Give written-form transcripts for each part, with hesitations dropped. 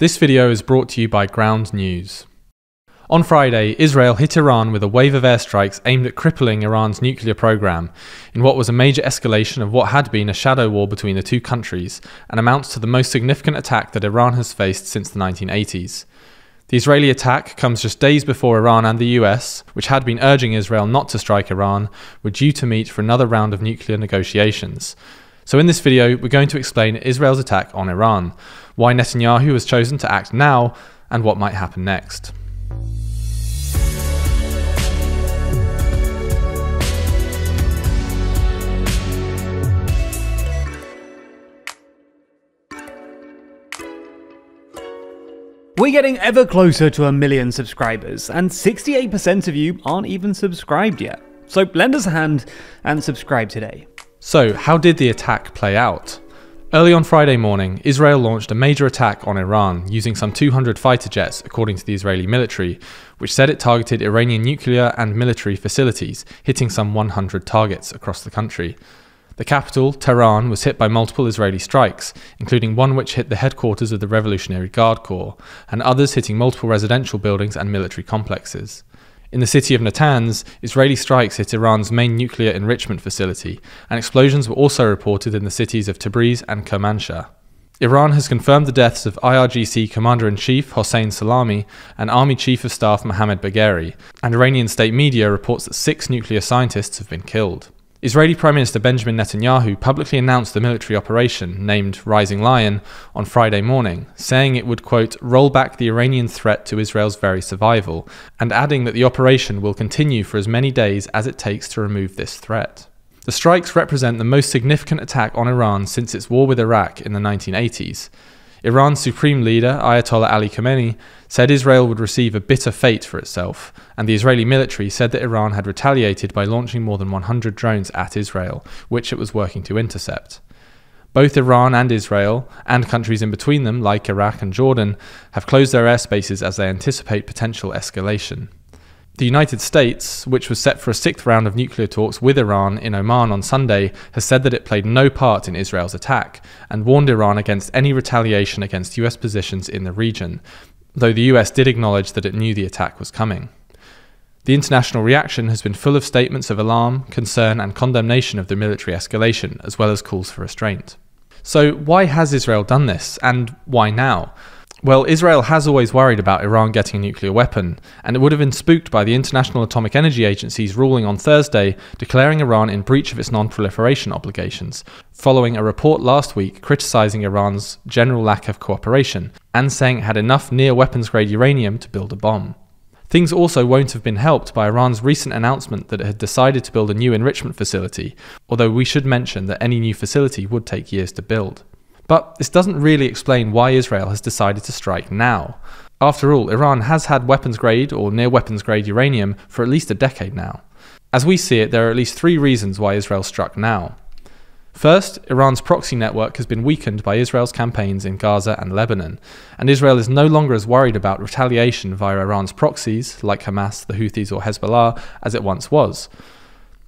This video is brought to you by Ground News. On Friday, Israel hit Iran with a wave of airstrikes aimed at crippling Iran's nuclear program, in what was a major escalation of what had been a shadow war between the two countries, and amounts to the most significant attack that Iran has faced since the 1980s. The Israeli attack comes just days before Iran and the US, which had been urging Israel not to strike Iran, were due to meet for another round of nuclear negotiations. So in this video, we're going to explain Israel's attack on Iran, why Netanyahu has chosen to act now, and what might happen next. We're getting ever closer to 1 million subscribers, and 68% of you aren't even subscribed yet. So lend us a hand and subscribe today. So, how did the attack play out? Early on Friday morning, Israel launched a major attack on Iran using some 200 fighter jets, according to the Israeli military, which said it targeted Iranian nuclear and military facilities, hitting some 100 targets across the country. The capital, Tehran, was hit by multiple Israeli strikes, including one which hit the headquarters of the Revolutionary Guard Corps, and others hitting multiple residential buildings and military complexes. In the city of Natanz, Israeli strikes hit Iran's main nuclear enrichment facility, and explosions were also reported in the cities of Tabriz and Kermanshah. Iran has confirmed the deaths of IRGC Commander-in-Chief Hossein Salami and Army Chief of Staff Mohammad Bagheri, and Iranian state media reports that 6 nuclear scientists have been killed. Israeli Prime Minister Benjamin Netanyahu publicly announced the military operation, named Rising Lion, on Friday morning, saying it would, quote, roll back the Iranian threat to Israel's very survival, and adding that the operation will continue for as many days as it takes to remove this threat. The strikes represent the most significant attack on Iran since its war with Iraq in the 1980s. Iran's supreme leader, Ayatollah Ali Khamenei, said Israel would receive a bitter fate for itself, and the Israeli military said that Iran had retaliated by launching more than 100 drones at Israel, which it was working to intercept. Both Iran and Israel, and countries in between them like Iraq and Jordan, have closed their airspaces as they anticipate potential escalation. The United States, which was set for a 6th round of nuclear talks with Iran in Oman on Sunday, has said that it played no part in Israel's attack, and warned Iran against any retaliation against US positions in the region, though the US did acknowledge that it knew the attack was coming. The international reaction has been full of statements of alarm, concern, and condemnation of the military escalation, as well as calls for restraint. So why has Israel done this, and why now? Well, Israel has always worried about Iran getting a nuclear weapon, and it would have been spooked by the International Atomic Energy Agency's ruling on Thursday declaring Iran in breach of its non-proliferation obligations, following a report last week criticising Iran's general lack of cooperation, and saying it had enough near-weapons-grade uranium to build a bomb. Things also won't have been helped by Iran's recent announcement that it had decided to build a new enrichment facility, although we should mention that any new facility would take years to build. But this doesn't really explain why Israel has decided to strike now. After all, Iran has had weapons-grade or near-weapons-grade uranium for at least a decade now. As we see it, there are at least 3 reasons why Israel struck now. First, Iran's proxy network has been weakened by Israel's campaigns in Gaza and Lebanon, and Israel is no longer as worried about retaliation via Iran's proxies, like Hamas, the Houthis or Hezbollah, as it once was.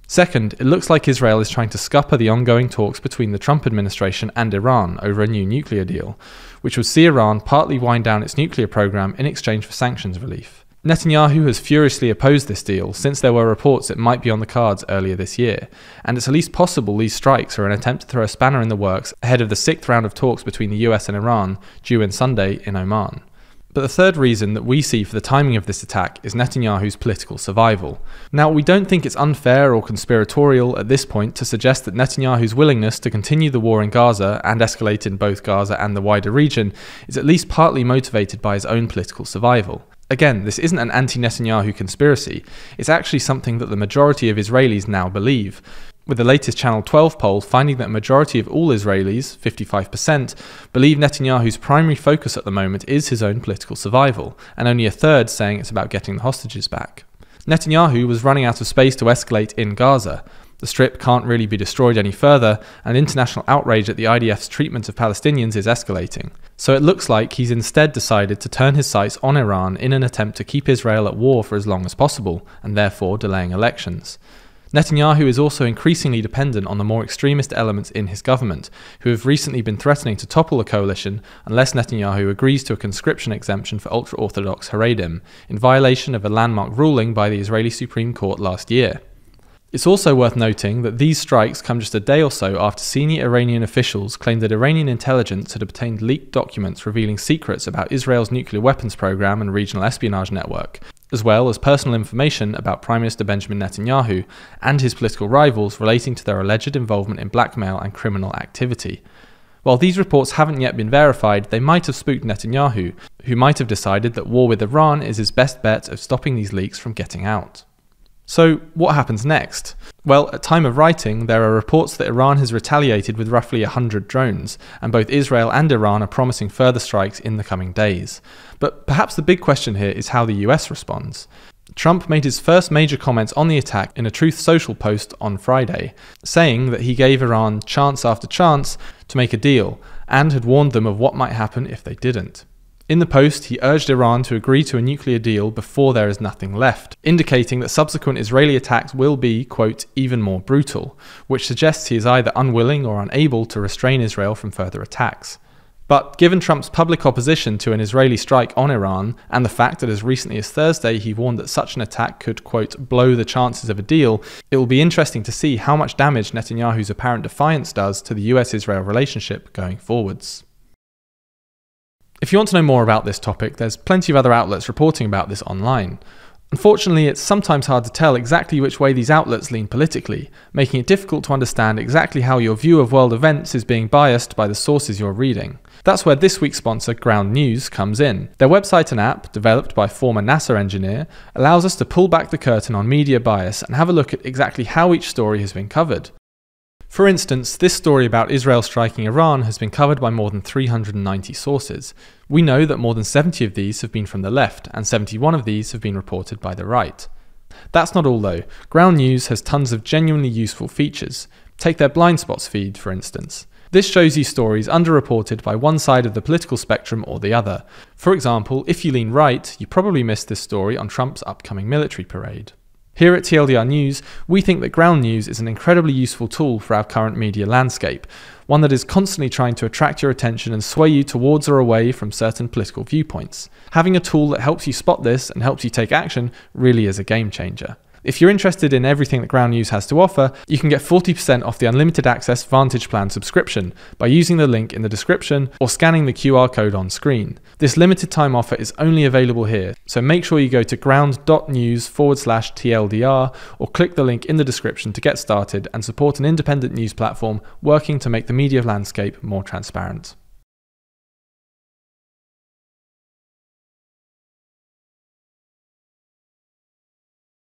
Second, it looks like Israel is trying to scupper the ongoing talks between the Trump administration and Iran over a new nuclear deal, which would see Iran partly wind down its nuclear program in exchange for sanctions relief. Netanyahu has furiously opposed this deal since there were reports it might be on the cards earlier this year, and it's at least possible these strikes are an attempt to throw a spanner in the works ahead of the 6th round of talks between the US and Iran, due in Sunday in Oman. But the third reason that we see for the timing of this attack is Netanyahu's political survival. Now, we don't think it's unfair or conspiratorial at this point to suggest that Netanyahu's willingness to continue the war in Gaza and escalate in both Gaza and the wider region is at least partly motivated by his own political survival. Again, this isn't an anti-Netanyahu conspiracy, it's actually something that the majority of Israelis now believe, with the latest Channel 12 poll finding that a majority of all Israelis, 55%, believe Netanyahu's primary focus at the moment is his own political survival, and only a third saying it's about getting the hostages back. Netanyahu was running out of space to escalate in Gaza. The Strip can't really be destroyed any further, and international outrage at the IDF's treatment of Palestinians is escalating. So it looks like he's instead decided to turn his sights on Iran in an attempt to keep Israel at war for as long as possible, and therefore delaying elections. Netanyahu is also increasingly dependent on the more extremist elements in his government, who have recently been threatening to topple the coalition unless Netanyahu agrees to a conscription exemption for ultra-Orthodox Haredim, in violation of a landmark ruling by the Israeli Supreme Court last year. It's also worth noting that these strikes come just a day or so after senior Iranian officials claimed that Iranian intelligence had obtained leaked documents revealing secrets about Israel's nuclear weapons program and regional espionage network, as well as personal information about Prime Minister Benjamin Netanyahu and his political rivals relating to their alleged involvement in blackmail and criminal activity. While these reports haven't yet been verified, they might have spooked Netanyahu, who might have decided that war with Iran is his best bet of stopping these leaks from getting out. So, what happens next? Well, at time of writing, there are reports that Iran has retaliated with roughly 100 drones, and both Israel and Iran are promising further strikes in the coming days. But perhaps the big question here is how the US responds. Trump made his first major comments on the attack in a Truth Social post on Friday, saying that he gave Iran chance after chance to make a deal, and had warned them of what might happen if they didn't. In the post, he urged Iran to agree to a nuclear deal before there is nothing left, indicating that subsequent Israeli attacks will be, quote, even more brutal, which suggests he is either unwilling or unable to restrain Israel from further attacks. But given Trump's public opposition to an Israeli strike on Iran, and the fact that as recently as Thursday he warned that such an attack could, quote, blow the chances of a deal, it will be interesting to see how much damage Netanyahu's apparent defiance does to the US-Israel relationship going forwards. If you want to know more about this topic, there's plenty of other outlets reporting about this online. Unfortunately, it's sometimes hard to tell exactly which way these outlets lean politically, making it difficult to understand exactly how your view of world events is being biased by the sources you're reading. That's where this week's sponsor, Ground News, comes in. Their website and app, developed by a former NASA engineer, allows us to pull back the curtain on media bias and have a look at exactly how each story has been covered. For instance, this story about Israel striking Iran has been covered by more than 390 sources. We know that more than 70 of these have been from the left, and 71 of these have been reported by the right. That's not all though. Ground News has tons of genuinely useful features. Take their blind spots feed, for instance. This shows you stories underreported by one side of the political spectrum or the other. For example, if you lean right, you probably missed this story on Trump's upcoming military parade. Here at TLDR News, we think that Ground News is an incredibly useful tool for our current media landscape, one that is constantly trying to attract your attention and sway you towards or away from certain political viewpoints. Having a tool that helps you spot this and helps you take action really is a game changer. If you're interested in everything that Ground News has to offer, you can get 40% off the unlimited access Vantage Plan subscription by using the link in the description or scanning the QR code on screen. This limited time offer is only available here, so make sure you go to ground.news/TLDR or click the link in the description to get started and support an independent news platform working to make the media landscape more transparent.